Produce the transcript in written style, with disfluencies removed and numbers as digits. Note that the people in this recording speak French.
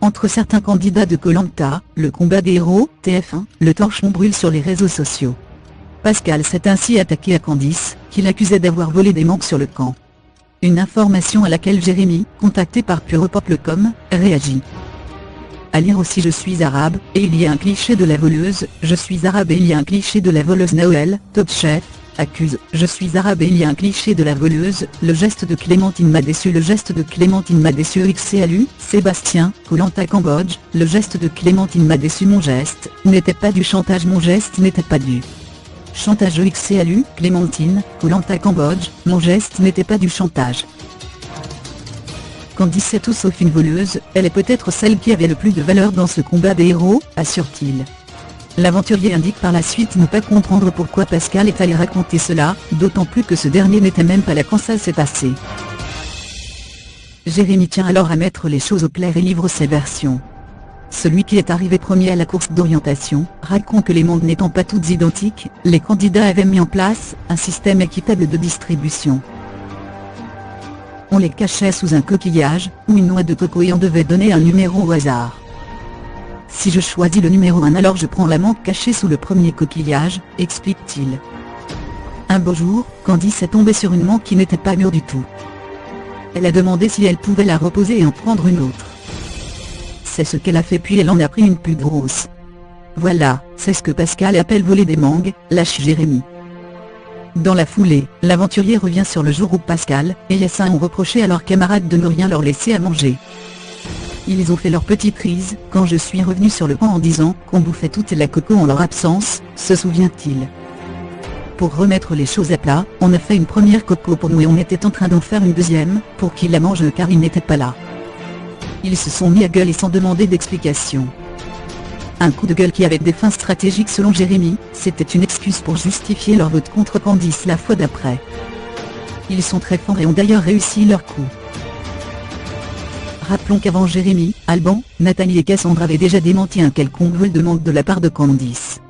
entre certains candidats de Koh-Lanta, le combat des héros, TF1, le torchon brûle sur les réseaux sociaux. Pascal s'est ainsi attaqué à Candice, qu'il accusait d'avoir volé des mangues sur le camp. Une information à laquelle Jérémy, contacté par Puropop.com, réagit. À lire aussi Je suis arabe, et il y a un cliché de la voleuse, je suis arabe et il y a un cliché de la voleuse. Noël, Top Chef, accuse, je suis arabe et il y a un cliché de la voleuse, le geste de Clémentine m'a déçu, le geste de Clémentine m'a déçu. XCLU, Sébastien, Koh-Lanta Cambodge, le geste de Clémentine m'a déçu, mon geste n'était pas du chantage, mon geste n'était pas du chantage. XCLU, Clémentine, Koh-Lanta Cambodge, mon geste n'était pas du chantage. Candice est tout sauf une voleuse, elle est peut-être celle qui avait le plus de valeur dans ce combat des héros, assure-t-il. L'aventurier indique par la suite ne pas comprendre pourquoi Pascal est allé raconter cela, d'autant plus que ce dernier n'était même pas là quand ça s'est passé. Jérémy tient alors à mettre les choses au clair et livre ses versions. Celui qui est arrivé premier à la course d'orientation raconte que les mangues n'étant pas toutes identiques, les candidats avaient mis en place un système équitable de distribution. On les cachait sous un coquillage, ou une noix de coco et on devait donner un numéro au hasard. Si je choisis le numéro 1 alors je prends la mangue cachée sous le premier coquillage, explique-t-il. Un beau jour, Candice est tombée sur une mangue qui n'était pas mûre du tout. Elle a demandé si elle pouvait la reposer et en prendre une autre. C'est ce qu'elle a fait puis elle en a pris une plus grosse. Voilà, c'est ce que Pascal appelle voler des mangues, lâche Jérémy. Dans la foulée, l'aventurier revient sur le jour où Pascal et Yassin ont reproché à leurs camarades de ne rien leur laisser à manger. Ils ont fait leur petite prise quand je suis revenu sur le camp en disant qu'on bouffait toute la coco en leur absence, se souvient-il. Pour remettre les choses à plat, on a fait une première coco pour nous et on était en train d'en faire une deuxième, pour qu'ils la mangent car ils n'étaient pas là. Ils se sont mis à gueuler sans demander d'explication. Un coup de gueule qui avait des fins stratégiques selon Jérémy, c'était une excuse pour justifier leur vote contre Candice la fois d'après. Ils sont très forts et ont d'ailleurs réussi leur coup. Rappelons qu'avant Jérémy, Alban, Nathalie et Cassandra avaient déjà démenti un quelconque vol de mangue de la part de Candice.